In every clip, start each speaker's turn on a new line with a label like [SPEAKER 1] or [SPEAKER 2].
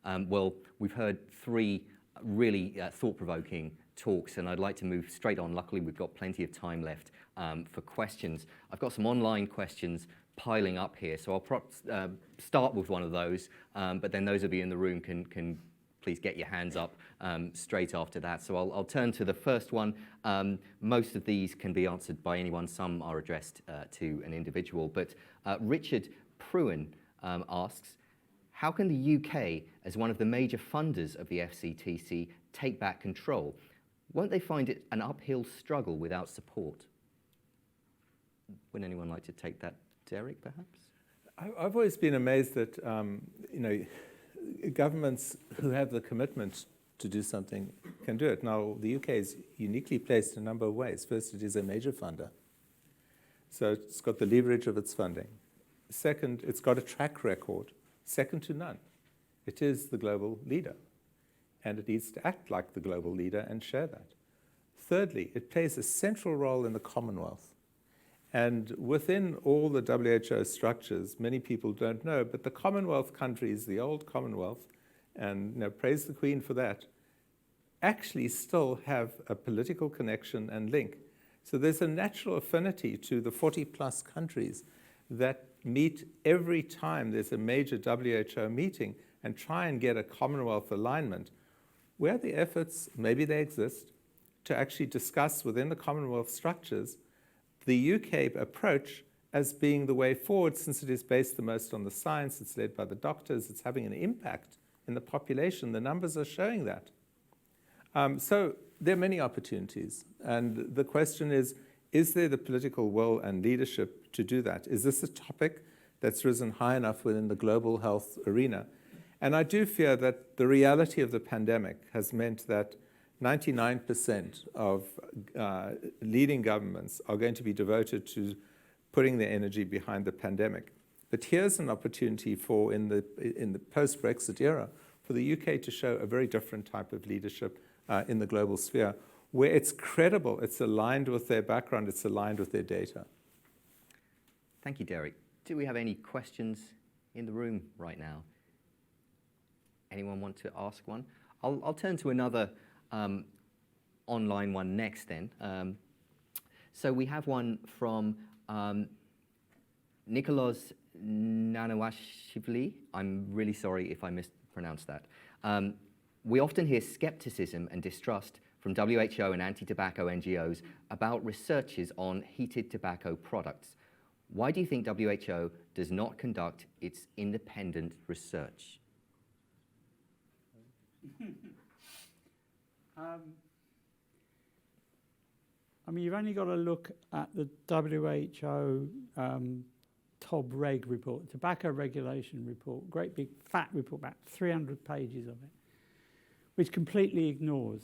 [SPEAKER 1] Well, we've heard three really thought-provoking talks, and I'd like to move straight on. Luckily, we've got plenty of time left for questions. I've got some online questions piling up here, so I'll start with one of those, but then those of you in the room can please get your hands up straight after that. So I'll turn to the first one. Most of these can be answered by anyone. Some are addressed to an individual, but Richard Pruin asks, how can the UK, as one of the major funders of the FCTC, take back control? Won't they find it an uphill struggle without support? Would anyone like to take that? Derek, perhaps?
[SPEAKER 2] I've always been amazed that governments who have the commitment to do something can do it. Now, the UK is uniquely placed in a number of ways. First, it is a major funder. So it's got the leverage of its funding. Second, it's got a track record, second to none. It is the global leader, and it needs to act like the global leader and share that. Thirdly, it plays a central role in the Commonwealth. And within all the WHO structures, many people don't know, but the Commonwealth countries, the old Commonwealth, and praise the Queen for that, actually still have a political connection and link. So there's a natural affinity to the 40-plus countries that meet every time there's a major WHO meeting and try and get a Commonwealth alignment, where the efforts, maybe they exist, to actually discuss within the Commonwealth structures the UK approach as being the way forward, since it is based the most on the science, it's led by the doctors, it's having an impact in the population. The numbers are showing that. So there are many opportunities. And the question is there the political will and leadership to do that? Is this a topic that's risen high enough within the global health arena? And I do fear that the reality of the pandemic has meant that 99% of leading governments are going to be devoted to putting their energy behind the pandemic. But here's an opportunity for, in the post-Brexit era, for the UK to show a very different type of leadership in the global sphere, where it's credible, it's aligned with their background, it's aligned with their data.
[SPEAKER 1] Thank you, Derek. Do we have any questions in the room right now? Anyone want to ask one? I'll turn to another online one next then. So we have one from Nicholas Nanawashvili. I'm really sorry if I mispronounced that. We often hear skepticism and distrust from WHO and anti-tobacco NGOs about researches on heated tobacco products. Why do you think WHO does not conduct its independent research?
[SPEAKER 3] I mean, you've only got to look at the WHO TOB Reg report, Tobacco Regulation Report, great big fat report, about 300 pages of it, which completely ignores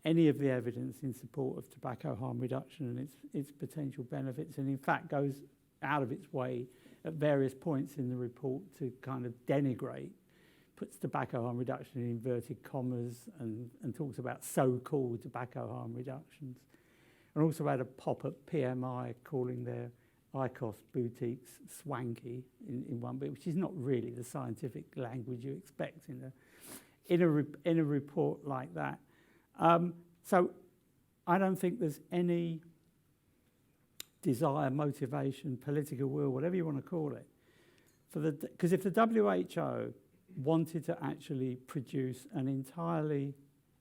[SPEAKER 3] any of the evidence in support of tobacco harm reduction and its potential benefits, and in fact goes out of its way at various points in the report to kind of denigrate, puts tobacco harm reduction in inverted commas and talks about so-called tobacco harm reductions. And also had a pop at PMI calling their IQOS boutiques swanky in one bit, which is not really the scientific language you expect in a report like that. So I don't think there's any desire, motivation, political will, whatever you want to call it, because if the WHO wanted to actually produce an entirely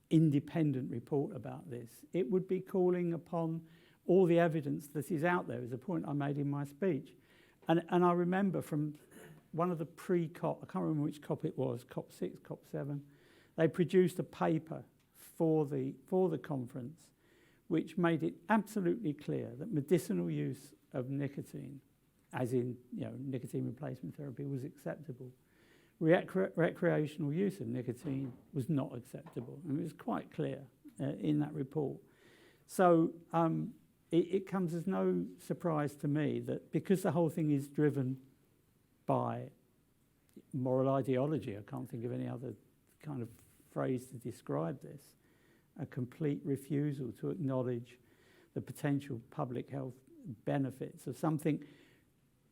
[SPEAKER 3] independent report about this, it would be calling upon all the evidence that is out there, is a point I made in my speech. And I remember from one of the pre-COP, I can't remember which COP it was, COP 6, COP 7, they produced a paper for the conference which made it absolutely clear that medicinal use of nicotine, as in nicotine replacement therapy, was acceptable. Recreational use of nicotine was not acceptable, and it was quite clear in that report. So it comes as no surprise to me that because the whole thing is driven by moral ideology, I can't think of any other kind of phrase to describe this, a complete refusal to acknowledge the potential public health benefits of something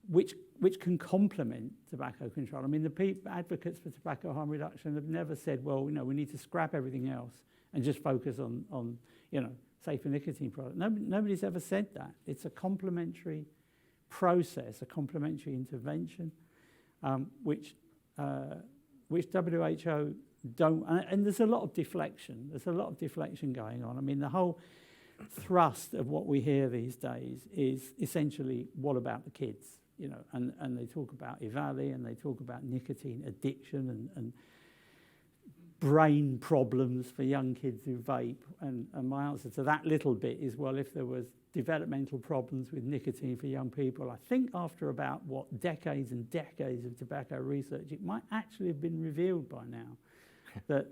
[SPEAKER 3] which can complement tobacco control. I mean, the advocates for tobacco harm reduction have never said, well, we need to scrap everything else and just focus on safer nicotine products. Nobody's ever said that. It's a complementary process, a complementary intervention, which WHO don't, and there's a lot of deflection. There's a lot of deflection going on. I mean, the whole thrust of what we hear these days is essentially, what about the kids? And they talk about EVALI, and they talk about nicotine addiction and brain problems for young kids who vape. And my answer to that little bit is, well, if there was developmental problems with nicotine for young people, I think after about, decades and decades of tobacco research, it might actually have been revealed by now that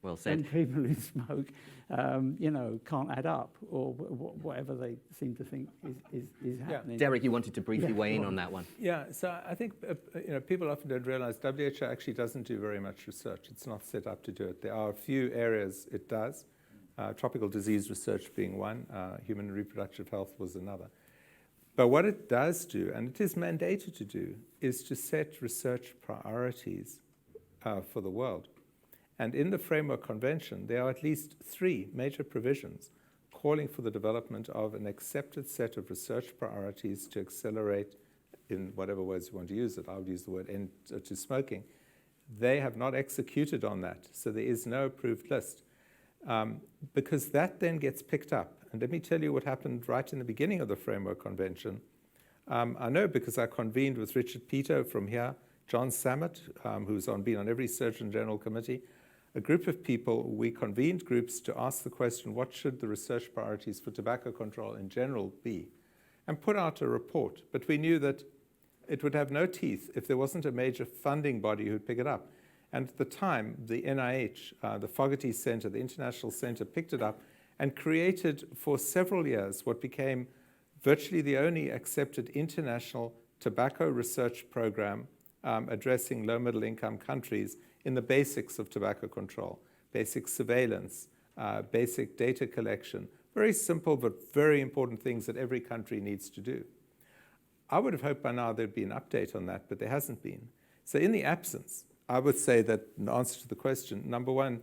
[SPEAKER 1] well said.
[SPEAKER 3] When people who smoke, can't add up, or whatever they seem to think is happening.
[SPEAKER 1] Derek, you wanted to briefly weigh in on that one.
[SPEAKER 2] Yeah, so I think people often don't realize WHO actually doesn't do very much research. It's not set up to do it. There are a few areas it does, tropical disease research being one, human and reproductive health was another. But what it does do, and it is mandated to do, is to set research priorities for the world. And in the Framework Convention, there are at least 3 major provisions calling for the development of an accepted set of research priorities to accelerate, in whatever words you want to use it, I would use the word end to smoking. They have not executed on that, so there is no approved list. Because that then gets picked up. And let me tell you what happened right in the beginning of the Framework Convention. I know because I convened with Richard Peto from here, John Sammett, who's been on every Surgeon General committee, a group of people. We convened groups to ask the question, what should the research priorities for tobacco control in general be? And put out a report. But we knew that it would have no teeth if there wasn't a major funding body who'd pick it up. And at the time, the NIH, the Fogarty Center, the International Center, picked it up and created for several years what became virtually the only accepted international tobacco research program addressing low-middle income countries in the basics of tobacco control, basic surveillance, basic data collection, very simple but very important things that every country needs to do. I would have hoped by now there'd be an update on that, but there hasn't been. So in the absence, I would say that in answer to the question, number one,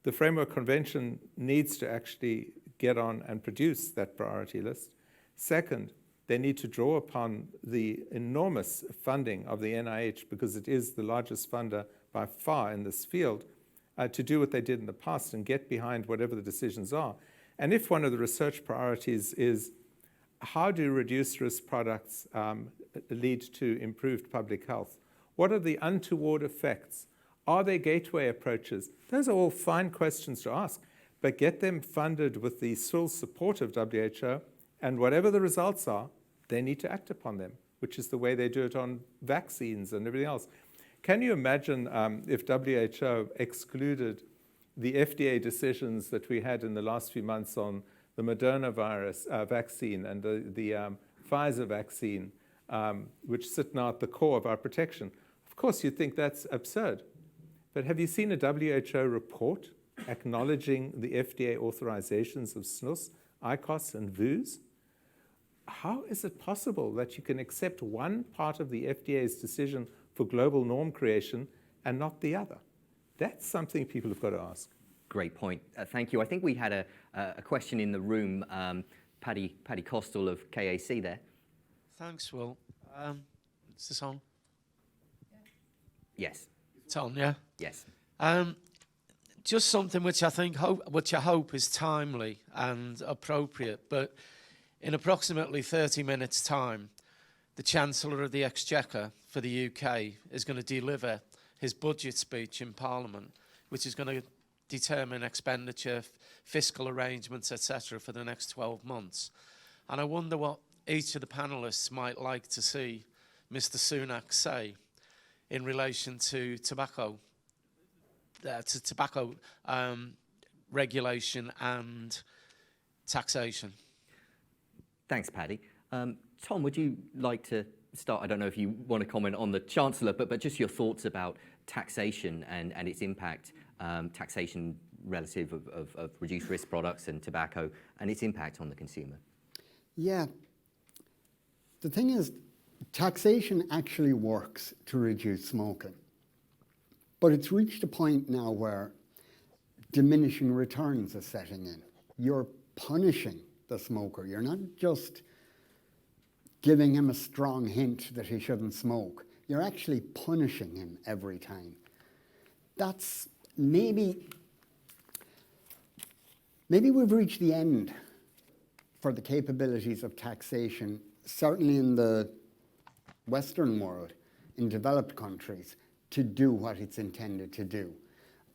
[SPEAKER 2] the Framework Convention needs to actually get on and produce that priority list. Second, they need to draw upon the enormous funding of the NIH, because it is the largest funder by far in this field, to do what they did in the past and get behind whatever the decisions are. And if one of the research priorities is how do reduced risk products lead to improved public health? What are the untoward effects? Are there gateway approaches? Those are all fine questions to ask, but get them funded with the full support of WHO, and whatever the results are, they need to act upon them, which is the way they do it on vaccines and everything else. Can you imagine if WHO excluded the FDA decisions that we had in the last few months on the Moderna virus vaccine and the Pfizer vaccine, which sit now at the core of our protection? Of course, you'd think that's absurd. But have you seen a WHO report acknowledging the FDA authorizations of snus, IQOS, and VUS? How is it possible that you can accept one part of the FDA's decision for global norm creation and not the other? That's something people have got to ask.
[SPEAKER 1] Great point. Thank you. I think we had a question in the room. Paddy Costall of KAC there.
[SPEAKER 4] Thanks, Will. Is this on?
[SPEAKER 1] Yes.
[SPEAKER 4] It's on, yeah?
[SPEAKER 1] Yes.
[SPEAKER 4] Just something which I hope is timely and appropriate, but in approximately 30 minutes' time, the Chancellor of the Exchequer for the UK is going to deliver his budget speech in Parliament, which is going to determine expenditure, fiscal arrangements, etc. for the next 12 months. And I wonder what each of the panellists might like to see Mr. Sunak say in relation to tobacco regulation and taxation.
[SPEAKER 1] Thanks, Paddy. Tom, would you like to start? I don't know if you want to comment on the Chancellor, but just your thoughts about taxation and its impact, taxation relative of reduced risk products and tobacco, and its impact on the consumer.
[SPEAKER 5] Yeah. The thing is, taxation actually works to reduce smoking. But it's reached a point now where diminishing returns are setting in. You're punishing the smoker. You're not just giving him a strong hint that he shouldn't smoke. You're actually punishing him every time. That's maybe we've reached the end for the capabilities of taxation, certainly in the Western world, in developed countries, to do what it's intended to do.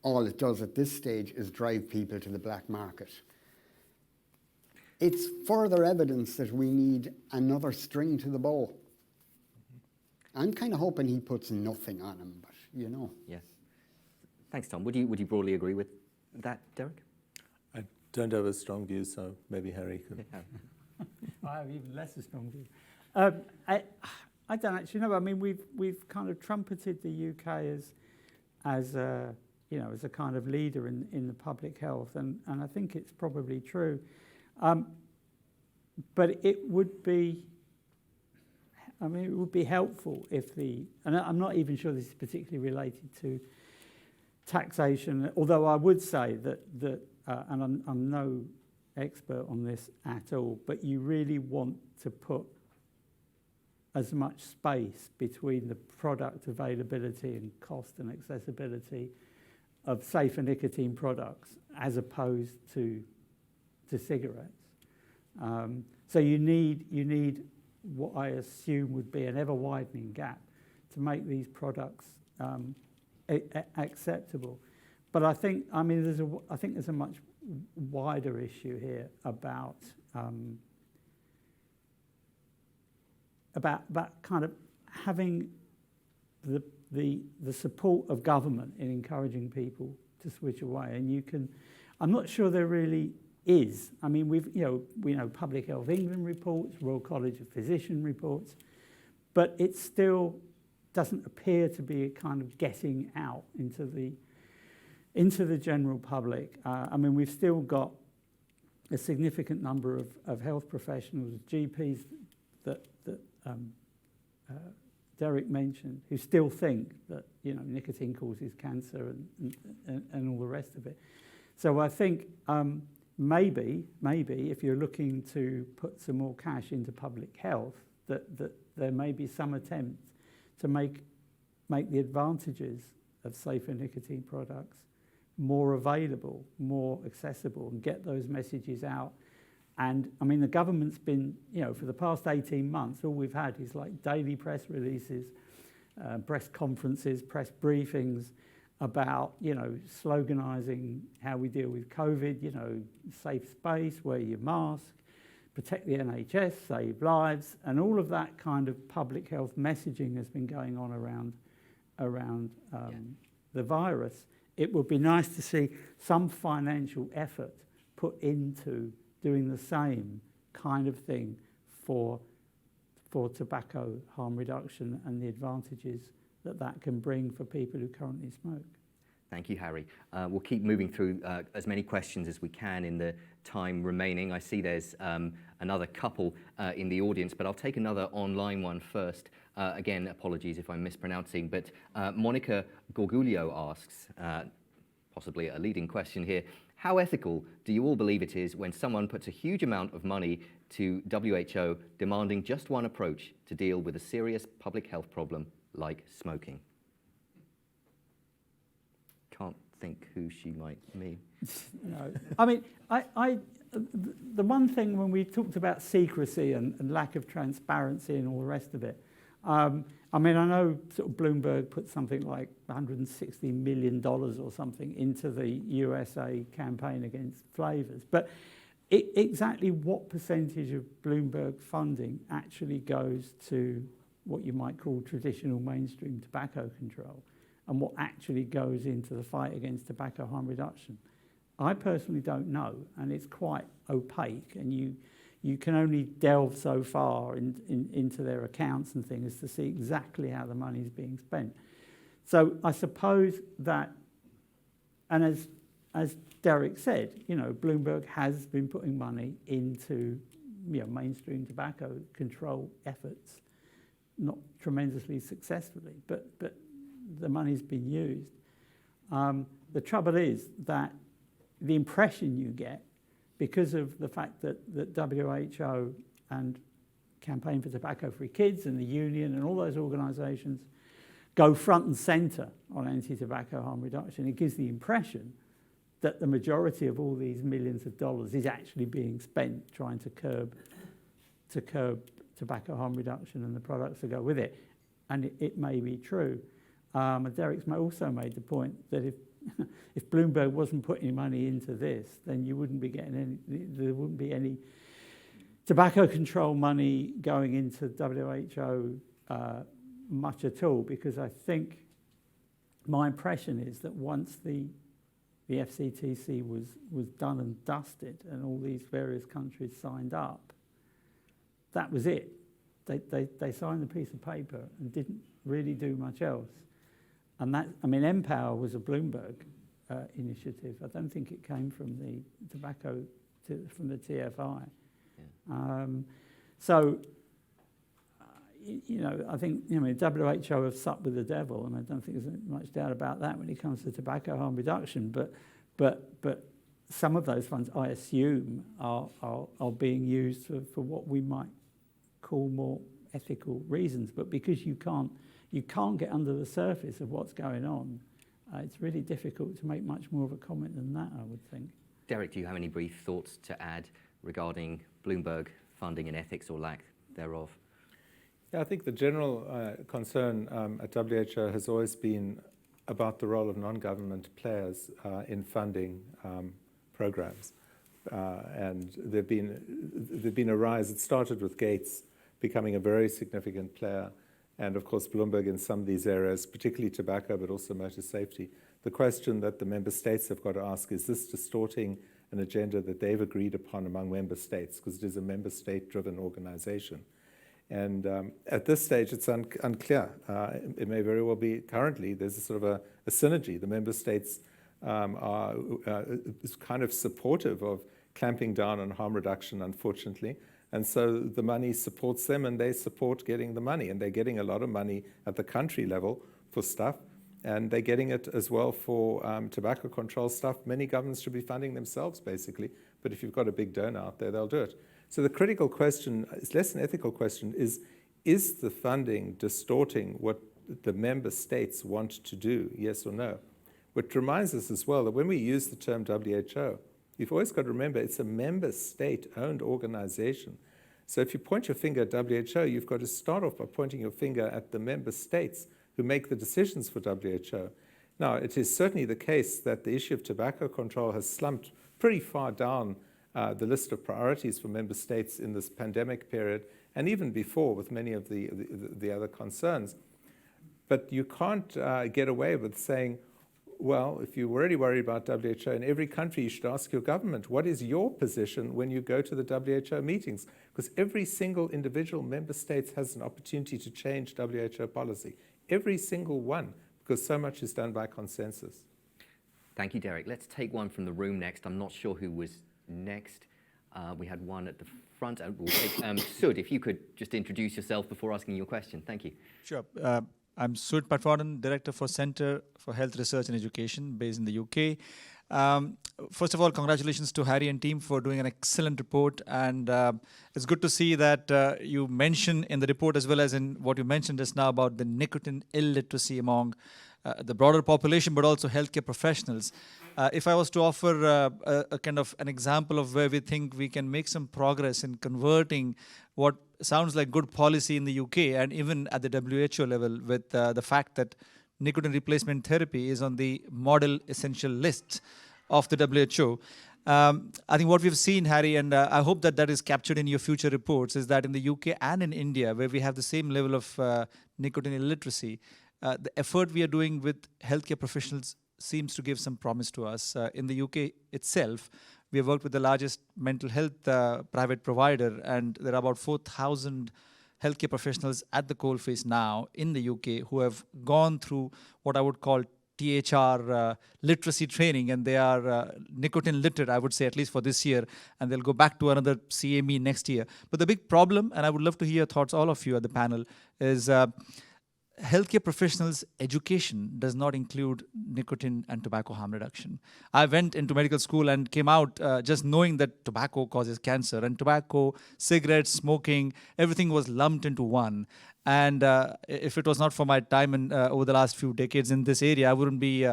[SPEAKER 5] All it does at this stage is drive people to the black market. It's further evidence that we need another string to the bow. I'm kind of hoping he puts nothing on him, but you know.
[SPEAKER 1] Yes. Thanks, Tom. Would you broadly agree with that, Derek?
[SPEAKER 2] I don't have a strong view, so maybe Harry could.
[SPEAKER 1] Yeah.
[SPEAKER 3] I have even less a strong view. I don't actually know. I mean, we've kind of trumpeted the UK as a kind of leader in the public health, and I think it's probably true. But it would be helpful if and I'm not even sure this is particularly related to taxation, although I would say that and I'm no expert on this at all, but you really want to put as much space between the product availability and cost and accessibility of safer nicotine products as opposed to cigarettes. So you need what I assume would be an ever-widening gap to make these products acceptable. But I think there's a much wider issue here about kind of having the support of government in encouraging people to switch away. And I'm not sure there really is. I mean, we know Public Health England reports, Royal College of Physicians reports, but it still doesn't appear to be a kind of getting out into the general public. I mean, we've still got a significant number of health professionals, GPs that Derek mentioned, who still think that nicotine causes cancer and all the rest of it. So I think maybe if you're looking to put some more cash into public health, that there may be some attempt to make the advantages of safer nicotine products more available, more accessible, and get those messages out. And I mean, the government's been, for the past 18 months, all we've had is like daily press releases, press conferences, press briefings about, sloganising how we deal with COVID, safe space, wear your mask, protect the NHS, save lives, and all of that kind of public health messaging has been going on around the virus. It would be nice to see some financial effort put into doing the same kind of thing for tobacco harm reduction and the advantages that can bring for people who currently smoke.
[SPEAKER 1] Thank you, Harry. We'll keep moving through as many questions as we can in the time remaining. I see there's another couple in the audience, but I'll take another online one first. Again, apologies if I'm mispronouncing, but Monica Gorguglio asks, possibly a leading question here, how ethical do you all believe it is when someone puts a huge amount of money to WHO demanding just one approach to deal with a serious public health problem like smoking? Can't think who she might mean.
[SPEAKER 3] No. I mean, the one thing when we talked about secrecy and lack of transparency and all the rest of it, I mean, I know sort of Bloomberg put something like $160 million or something into the USA campaign against flavours, but exactly what percentage of Bloomberg funding actually goes to what you might call traditional mainstream tobacco control, and what actually goes into the fight against tobacco harm reduction? I personally don't know, and it's quite opaque, and you can only delve so far into their accounts and things to see exactly how the money is being spent. So I suppose that, and as Derek said, Bloomberg has been putting money into mainstream tobacco control efforts, not tremendously successfully, but the money's been used. The trouble is that the impression you get, because of the fact that WHO and Campaign for Tobacco-Free Kids and the Union and all those organisations go front and centre on anti-tobacco harm reduction, it gives the impression that the majority of all these millions of dollars is actually being spent trying to curb tobacco harm reduction and the products that go with it. And it may be true. Derek's also made the point that if Bloomberg wasn't putting money into this, then you wouldn't be getting there wouldn't be any tobacco control money going into WHO much at all, because I think my impression is that once the FCTC was done and dusted and all these various countries signed up, that was it. They signed the piece of paper and didn't really do much else. And that, I mean, Empower was a Bloomberg initiative. I don't think it came from the from the TFI. Yeah. You know, I think, you know, WHO have supped with the devil, and I don't think there's much doubt about that when it comes to tobacco harm reduction. But some of those funds, I assume, are being used for what we might call more ethical reasons. But because you can't get under the surface of what's going on, it's really difficult to make much more of a comment than that, I would think.
[SPEAKER 1] Derek, do you have any brief thoughts to add regarding Bloomberg funding and ethics or lack thereof?
[SPEAKER 2] Yeah, I think the general concern at WHO has always been about the role of non-government players in funding programs. And there've been a rise. It started with Gates becoming a very significant player, and of course Bloomberg in some of these areas, particularly tobacco, but also motor safety. The question that the member states have got to ask, is this distorting an agenda that they've agreed upon among member states? Because it is a member state-driven organization. And at this stage, it's unclear. It may very well be currently, there's a sort of a synergy. The member states are kind of supportive of clamping down on harm reduction, unfortunately. And so the money supports them, and they support getting the money. And they're getting a lot of money at the country level for stuff. And they're getting it as well for tobacco control stuff. Many governments should be funding themselves, basically. But if you've got a big donor out there, they'll do it. So the critical question, it's less an ethical question, is the funding distorting what the member states want to do, yes or no? Which reminds us as well that when we use the term WHO, you've always got to remember it's a member state-owned organization. So if you point your finger at WHO, you've got to start off by pointing your finger at the member states who make the decisions for WHO. Now, it is certainly the case that the issue of tobacco control has slumped pretty far down the list of priorities for member states in this pandemic period, and even before with many of the other concerns. But you can't get away with saying, well, if you're already worried about WHO in every country, you should ask your government, what is your position when you go to the WHO meetings? Because every single individual member state has an opportunity to change WHO policy. Every single one, because so much is done by consensus.
[SPEAKER 1] Thank you, Derek. Let's take one from the room next. I'm not sure who was next. We had one at the front. We'll take Sud, if you could just introduce yourself before asking your question. Thank you.
[SPEAKER 6] Sure. I'm Sud Patwardhan, Director for Centre for Health Research and Education based in the UK. First of all, congratulations to Harry and team for doing an excellent report. And it's good to see that you mention in the report, as well as in what you mentioned just now, about the nicotine illiteracy among the broader population, but also healthcare professionals. If I was to offer a kind of an example of where we think we can make some progress in converting what sounds like good policy in the UK and even at the WHO level, with the fact that nicotine replacement therapy is on the model essential list of the WHO. I think what we've seen, Harry, and I hope that that is captured in your future reports, is that in the UK and in India, where we have the same level of nicotine illiteracy, the effort we are doing with healthcare professionals seems to give some promise to us. In the UK itself, we have worked with the largest mental health private provider, and there are about 4,000 healthcare professionals at the coalface now in the UK who have gone through what I would call GSTHR literacy training, and they are nicotine literate, I would say, at least for this year, and they'll go back to another CME next year. But the big problem, and I would love to hear thoughts, all of you at the panel, is healthcare professionals' education does not include nicotine and tobacco harm reduction. I went into medical school and came out just knowing that tobacco causes cancer, and tobacco, cigarettes, smoking, everything was lumped into one. And if it was not for my time in, over the last few decades in this area, I wouldn't be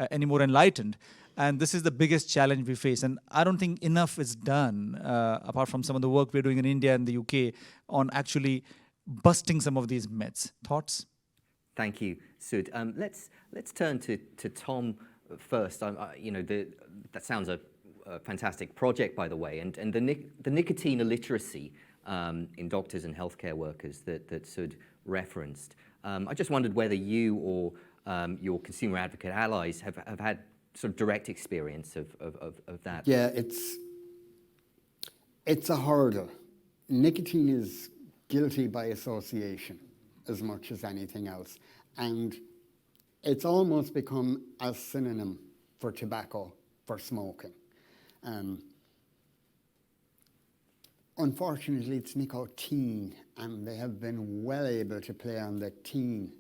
[SPEAKER 6] any more enlightened. And this is the biggest challenge we face. And I don't think enough is done, apart from some of the work we're doing in India and the UK, on actually busting some of these myths. Thoughts?
[SPEAKER 1] Thank you, Sud. Let's turn to Tom first. That sounds a fantastic project, by the way, and the nicotine illiteracy in doctors and healthcare workers that Sud referenced. I just wondered whether you or your consumer advocate allies have had sort of direct experience of that.
[SPEAKER 5] Yeah, it's a hurdle. Nicotine is guilty by association as much as anything else. And it's almost become a synonym for tobacco, for smoking. Unfortunately, it's nicotine, and they have been well able to play on the teen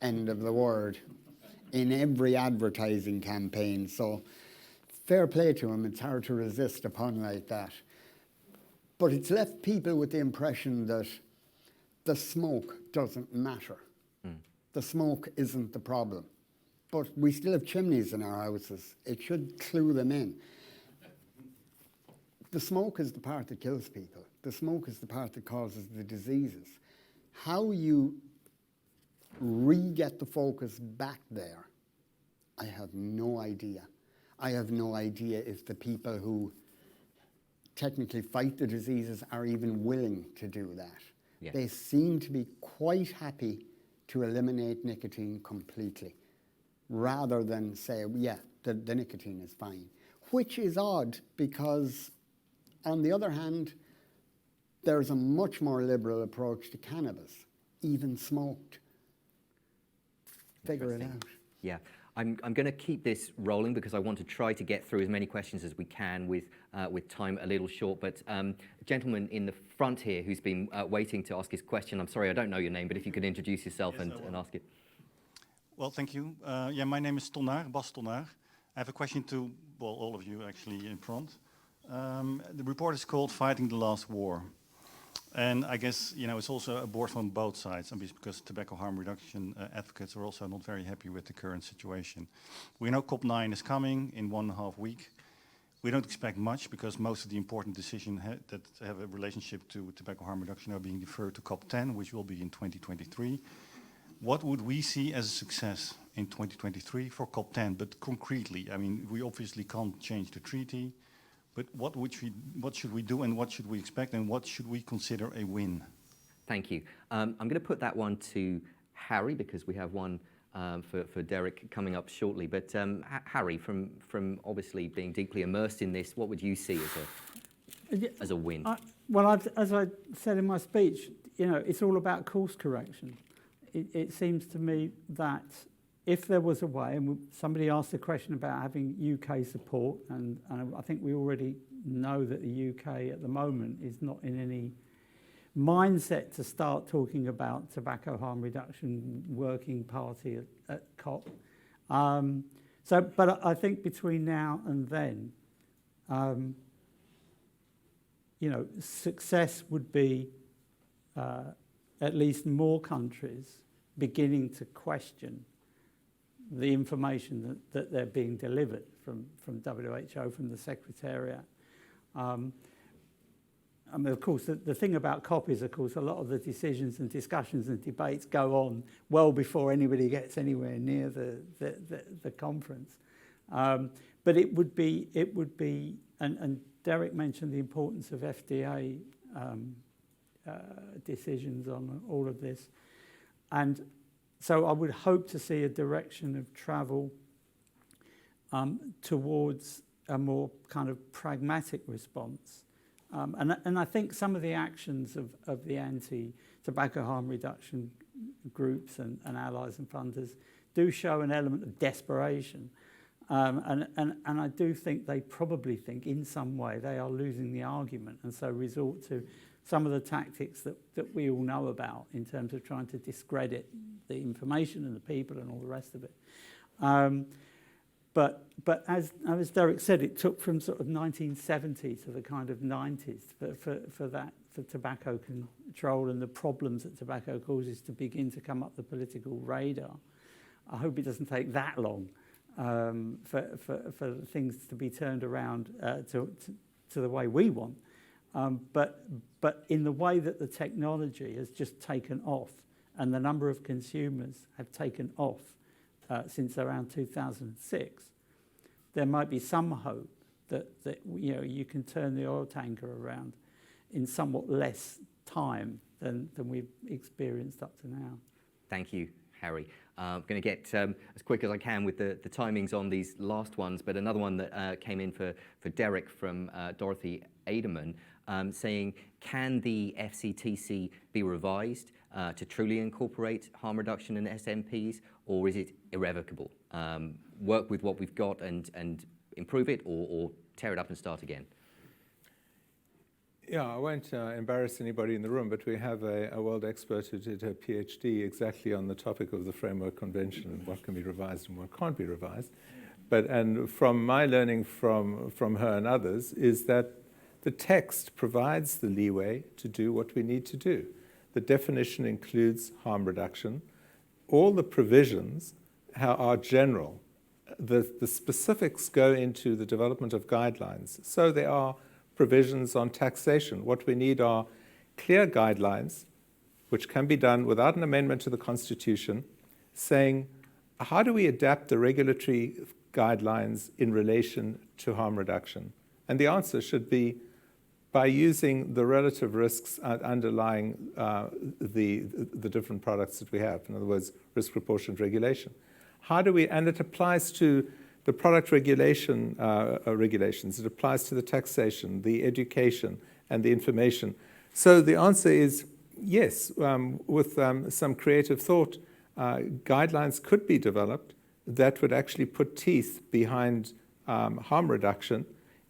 [SPEAKER 5] end of the word in every advertising campaign. So fair play to them. It's hard to resist a pun like that. But it's left people with the impression that the smoke doesn't matter. The smoke isn't the problem. But we still have chimneys in our houses. It should clue them in. The smoke is the part that kills people. The smoke is the part that causes the diseases. How you re-get the focus back there, I have no idea. I have no idea if the people who technically fight the diseases are even willing to do that. Yeah. They seem to be quite happy to eliminate nicotine completely, rather than say, yeah, the nicotine is fine. Which is odd, because on the other hand, there's a much more liberal approach to cannabis, even smoked. Figure it out.
[SPEAKER 1] Yeah. I'm going to keep this rolling because I want to try to get through as many questions as we can with time a little short. But a gentleman in the front here who's been waiting to ask his question. I'm sorry, I don't know your name, but if you could introduce yourself. Yes, and ask it.
[SPEAKER 7] Well, thank you. Yeah, my name is Tonnaar, Bas Tonnaar. I have a question to, well, all of you actually in front. The report is called Fighting the Last War. And I guess, you know, it's also a board from both sides, because tobacco harm reduction advocates are also not very happy with the current situation. We know COP9 is coming in 1.5 weeks. We don't expect much because most of the important decisions that have a relationship to tobacco harm reduction are being deferred to COP10, which will be in 2023. What would we see as a success in 2023 for COP10? But concretely, I mean, we obviously can't change the treaty. But what should we do, and what should we expect, and what should we consider a win?
[SPEAKER 1] Thank you. I'm going to put that one to Harry, because we have one for Derek coming up shortly. But Harry, from obviously being deeply immersed in this, what would you see as a win?
[SPEAKER 3] As I said in my speech, you know, it's all about course correction. It seems to me that if there was a way, and somebody asked a question about having UK support, and I think we already know that the UK at the moment is not in any mindset to start talking about tobacco harm reduction working party at COP. But I think between now and then, you know, success would be at least more countries beginning to question the information that they're being delivered from WHO, from the Secretariat. I mean, of course, the thing about COP is, of course, a lot of the decisions and discussions and debates go on well before anybody gets anywhere near the conference. But it would be, and Derek mentioned the importance of FDA decisions on all of this. And so I would hope to see a direction of travel towards a more kind of pragmatic response. And I think some of the actions of the anti-tobacco harm reduction groups and allies and funders do show an element of desperation. And I do think they probably think in some way they are losing the argument, and so resort to some of the tactics that we all know about in terms of trying to discredit the information and the people and all the rest of it. But as Derek said, it took from sort of 1970 to the kind of 90s for tobacco control and the problems that tobacco causes to begin to come up the political radar. I hope it doesn't take that long for things to be turned around to the way we want. But in the way that the technology has just taken off and the number of consumers have taken off since around 2006, there might be some hope that you can turn the oil tanker around in somewhat less time than we've experienced up to now.
[SPEAKER 1] Thank you, Harry. I'm going to get as quick as I can with the timings on these last ones, but another one that came in for Derek from Dorothy Aderman, saying, can the FCTC be revised to truly incorporate harm reduction in SMPs, or is it irrevocable? Work with what we've got and improve it, or tear it up and start again?
[SPEAKER 2] Yeah, I won't embarrass anybody in the room, but we have a world expert who did her PhD exactly on the topic of the Framework Convention and what can be revised and what can't be revised. And from my learning from her and others is that the text provides the leeway to do what we need to do. The definition includes harm reduction. All the provisions are general. The specifics go into the development of guidelines. So there are provisions on taxation. What we need are clear guidelines, which can be done without an amendment to the Constitution, saying, how do we adapt the regulatory guidelines in relation to harm reduction? And the answer should be by using the relative risks underlying the different products that we have. In other words, risk proportionate regulation. How do we, and it applies to the product regulations, it applies to the taxation, the education, and the information. So the answer is yes, with some creative thought, guidelines could be developed that would actually put teeth behind harm reduction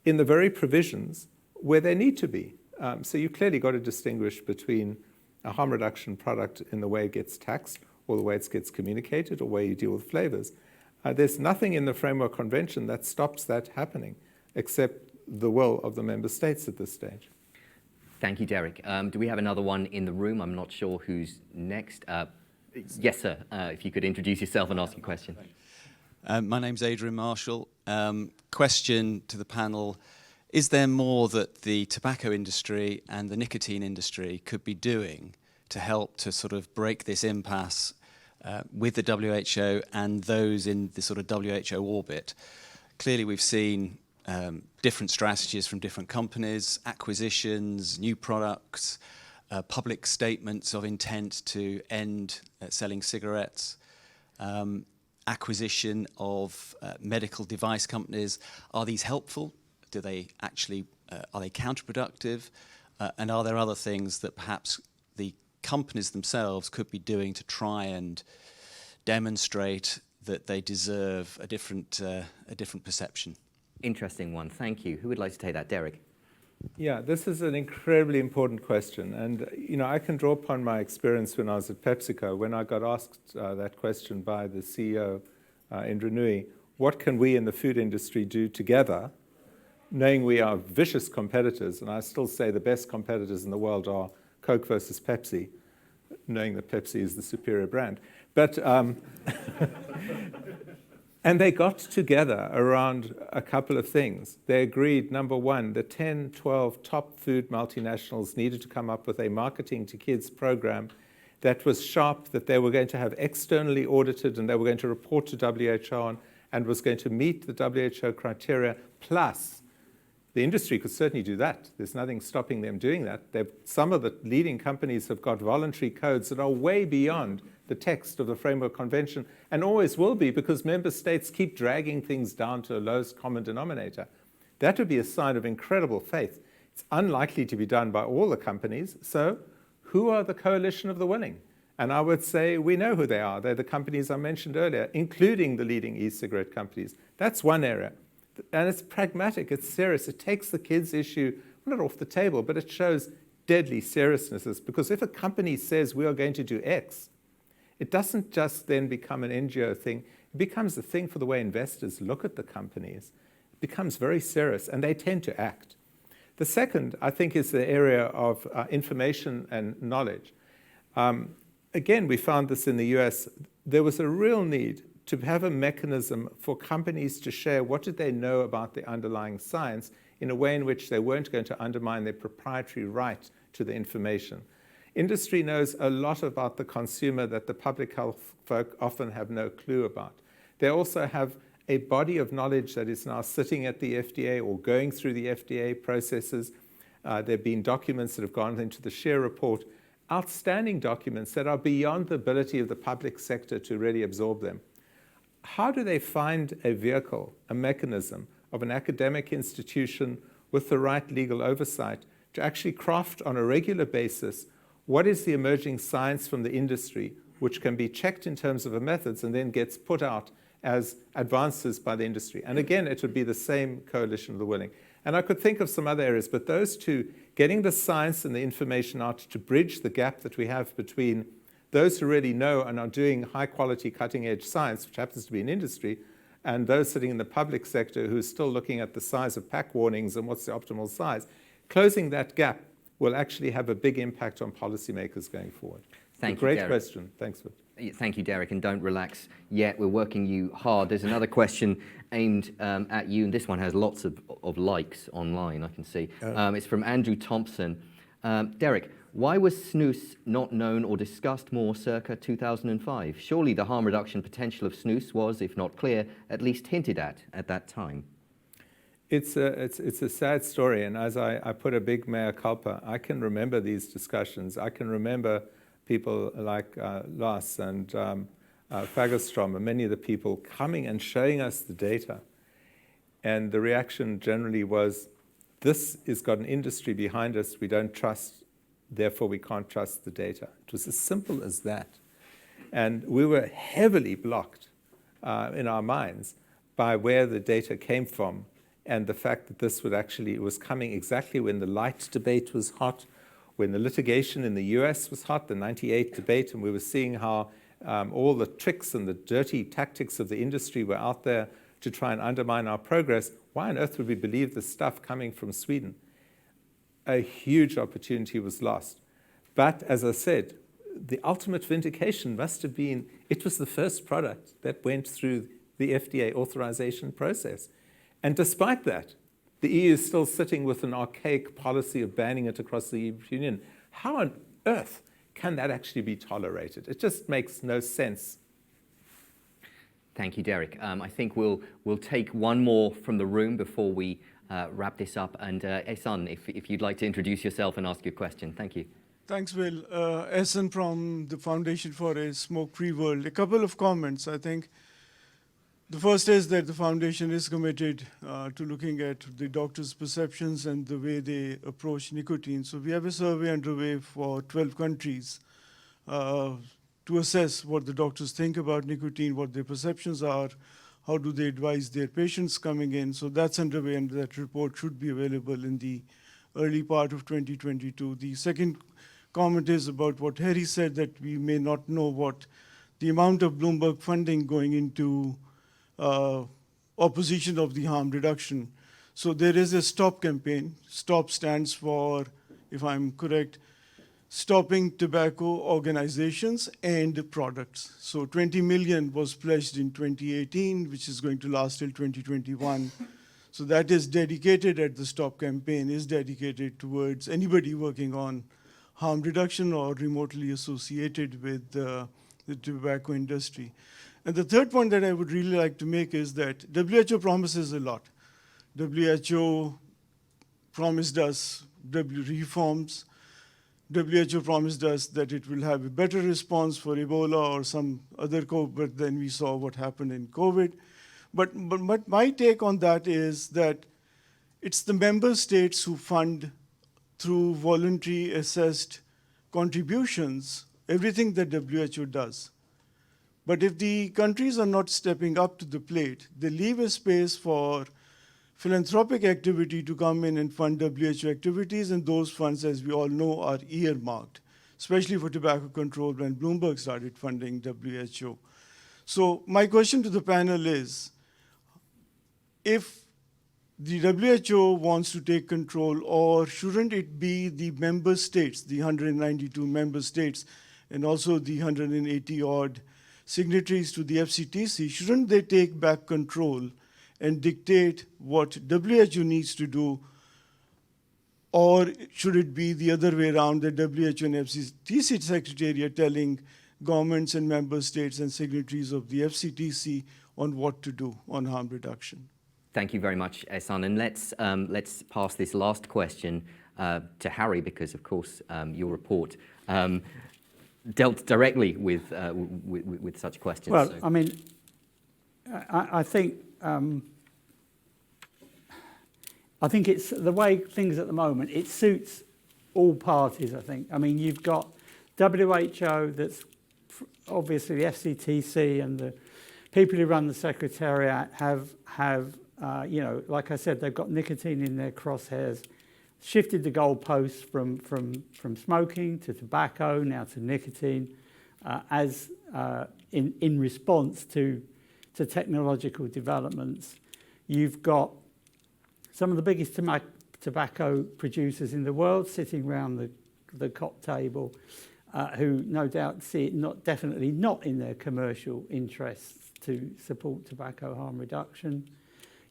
[SPEAKER 2] in the very provisions where they need to be. So you clearly got to distinguish between a harm reduction product in the way it gets taxed, or the way it gets communicated, or the way you deal with flavors. There's nothing in the Framework Convention that stops that happening, except the will of the member states at this stage.
[SPEAKER 1] Thank you, Derek. Do we have another one in the room? I'm not sure who's next. Yes, sir. If you could introduce yourself and ask your question.
[SPEAKER 8] My name's Adrian Marshall. Question to the panel. Is there more that the tobacco industry and the nicotine industry could be doing to help to sort of break this impasse with the WHO and those in the sort of WHO orbit? Clearly, we've seen different strategies from different companies, acquisitions, new products, public statements of intent to end selling cigarettes, acquisition of medical device companies. Are these helpful? Do they actually, are they counterproductive? And are there other things that perhaps the companies themselves could be doing to try and demonstrate that they deserve a different perception?
[SPEAKER 1] Interesting one. Thank you. Who would like to take that? Derek.
[SPEAKER 2] Yeah, this is an incredibly important question. And, I can draw upon my experience when I was at PepsiCo. When I got asked that question by the CEO, Indra Nooyi, what can we in the food industry do together, knowing we are vicious competitors, and I still say the best competitors in the world are Coke versus Pepsi, knowing that Pepsi is the superior brand. But, and they got together around a couple of things. They agreed, number one, the 10, 12 top food multinationals needed to come up with a marketing to kids program that was sharp, that they were going to have externally audited and they were going to report to WHO on, and was going to meet the WHO criteria, plus the industry could certainly do that. There's nothing stopping them doing that. Some of the leading companies have got voluntary codes that are way beyond the text of the Framework Convention, and always will be, because member states keep dragging things down to a lowest common denominator. That would be a sign of incredible faith. It's unlikely to be done by all the companies, so who are the coalition of the willing? And I would say we know who they are. They're the companies I mentioned earlier, including the leading e-cigarette companies. That's one area. And it's pragmatic, it's serious. It takes the kids' issue not off the table, but it shows deadly seriousness. Because if a company says we are going to do X, it doesn't just then become an NGO thing. It becomes a thing for the way investors look at the companies. It becomes very serious, and they tend to act. The second, I think, is the area of information and knowledge. Again, we found this in the US. There was a real need to have a mechanism for companies to share what did they know about the underlying science in a way in which they weren't going to undermine their proprietary right to the information. Industry knows a lot about the consumer that the public health folk often have no clue about. They also have a body of knowledge that is now sitting at the FDA or going through the FDA processes. There have been documents that have gone into the SHARE report, outstanding documents that are beyond the ability of the public sector to really absorb them. How do they find a vehicle, a mechanism of an academic institution with the right legal oversight to actually craft on a regular basis what is the emerging science from the industry, which can be checked in terms of the methods and then gets put out as advances by the industry? And again, it would be the same coalition of the willing. And I could think of some other areas, but those two, getting the science and the information out to bridge the gap that we have between those who really know and are doing high-quality, cutting-edge science, which happens to be in industry, and those sitting in the public sector who are still looking at the size of pack warnings and what's the optimal size. Closing that gap will actually have a big impact on policymakers going forward.
[SPEAKER 1] Thank you,
[SPEAKER 2] great
[SPEAKER 1] Derek.
[SPEAKER 2] question. Thanks for
[SPEAKER 1] Thank you, Derek, and don't relax yet. We're working you hard. There's another question aimed at you, and this one has lots of likes online, I can see. It's from Andrew Thompson. Derek, why was snus not known or discussed more circa 2005? Surely the harm reduction potential of snus was, if not clear, at least hinted at that time.
[SPEAKER 2] It's a sad story, and as I put a big mea culpa, I can remember these discussions. I can remember people like Lars and Fagerstrom and many of the people coming and showing us the data. And the reaction generally was, this has got an industry behind us we don't trust, therefore we can't trust the data. It was as simple as that. And we were heavily blocked in our minds by where the data came from and the fact that this would actually, it was coming exactly when the light debate was hot, when the litigation in the US was hot, the 98 debate, and we were seeing how all the tricks and the dirty tactics of the industry were out there to try and undermine our progress. Why on earth would we believe this stuff coming from Sweden? A huge opportunity was lost. But as I said, the ultimate vindication must have been, it was the first product that went through the FDA authorization process. And despite that, the EU is still sitting with an archaic policy of banning it across the European Union. How on earth can that actually be tolerated? It just makes no sense.
[SPEAKER 1] Thank you, Derek. I think we'll take one more from the room before we wrap this up. And Ehsan, if you'd like to introduce yourself and ask your question. Thank you.
[SPEAKER 9] Thanks, Will. Ehsan from the Foundation for a Smoke-Free World. A couple of comments, I think. The first is that the foundation is committed to looking at the doctors' perceptions and the way they approach nicotine. So we have a survey underway for 12 countries to assess what the doctors think about nicotine, what their perceptions are, how do they advise their patients coming in. So that's underway, and that report should be available in the early part of 2022. The second comment is about what Harry said, that we may not know what the amount of Bloomberg funding going into opposition of the harm reduction. So there is a STOP campaign. STOP stands for, if I'm correct, Stopping Tobacco Organizations and Products. So 20 million was pledged in 2018, which is going to last till 2021. So that is dedicated at the STOP campaign, is dedicated towards anybody working on harm reduction or remotely associated with the tobacco industry. And the third point that I would really like to make is that WHO promises a lot. WHO promised us reforms. WHO promised us that it will have a better response for Ebola or some other COVID, but then we saw what happened in COVID. But my take on that is that it's the member states who fund through voluntary assessed contributions everything that WHO does. But if the countries are not stepping up to the plate, they leave a space for philanthropic activity to come in and fund WHO activities, and those funds, as we all know, are earmarked, especially for tobacco control when Bloomberg started funding WHO. So my question to the panel is, if the WHO wants to take control, or shouldn't it be the member states, the 192 member states, and also the 180 odd signatories to the FCTC, shouldn't they take back control and dictate what WHO needs to do? Or should it be the other way around, the WHO and FCTC Secretariat telling governments and member states and signatories of the FCTC on what to do on harm reduction?
[SPEAKER 1] Thank you very much, Ehsan. And let's pass this last question to Harry, because of course your report dealt directly with such questions.
[SPEAKER 3] Well,
[SPEAKER 1] so.
[SPEAKER 3] I mean, I think it's the way things at the moment, it suits all parties, I think. I mean, you've got WHO, that's obviously the FCTC, and the people who run the Secretariat have you know, like I said, they've got nicotine in their crosshairs, shifted the goalposts from smoking to tobacco, now to nicotine, in response to technological developments. You've got some of the biggest tobacco producers in the world sitting around the COP table, who no doubt see it definitely not in their commercial interests to support tobacco harm reduction.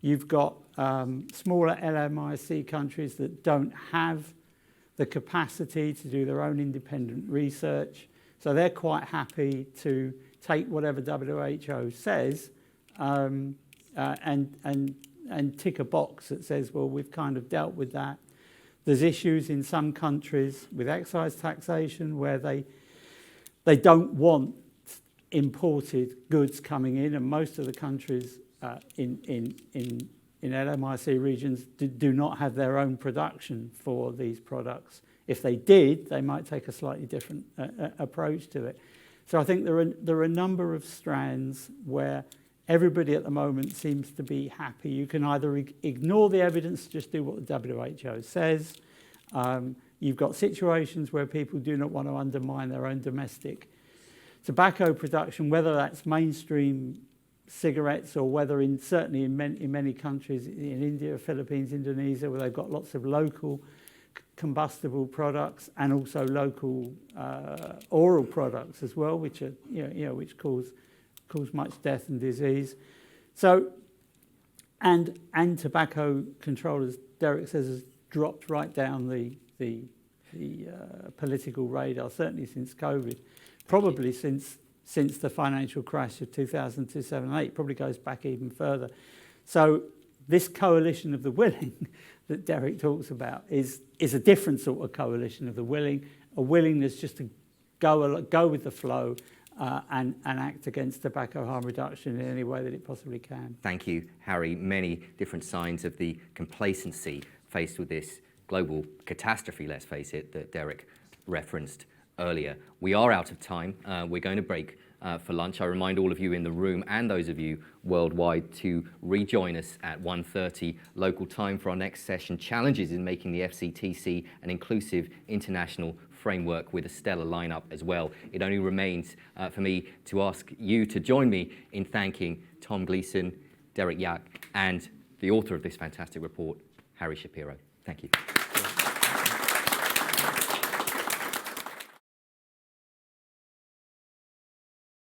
[SPEAKER 3] You've got smaller LMIC countries that don't have the capacity to do their own independent research, so they're quite happy to take whatever WHO says and tick a box that says, well, we've kind of dealt with that. There's issues in some countries with excise taxation where they don't want imported goods coming in, and most of the countries in LMIC regions do not have their own production for these products. If they did, they might take a slightly different approach to it. So I think there are a number of strands where everybody at the moment seems to be happy. You can either ignore the evidence, just do what the WHO says. You've got situations where people do not want to undermine their own domestic tobacco production, whether that's mainstream cigarettes or whether certainly in many countries, in India, Philippines, Indonesia, where they've got lots of local combustible products and also local oral products as well, which are which cause much death and disease. So, and tobacco control, as Derek says, has dropped right down the political radar, certainly since COVID, probably since the financial crash of 2002, 2008, probably goes back even further. So this coalition of the willing that Derek talks about is a different sort of coalition of the willing, a willingness just to go with the flow and act against tobacco harm reduction in any way that it possibly can.
[SPEAKER 1] Thank you, Harry. Many different signs of the complacency faced with this global catastrophe, let's face it, that Derek referenced earlier. We are out of time. We're going to break for lunch. I remind all of you in the room and those of you worldwide to rejoin us at 1:30 local time for our next session, Challenges in Making the FCTC an Inclusive International Framework, with a stellar lineup as well. It only remains for me to ask you to join me in thanking Tom Gleeson, Derek Yak, and the author of this fantastic report, Harry Shapiro. Thank you.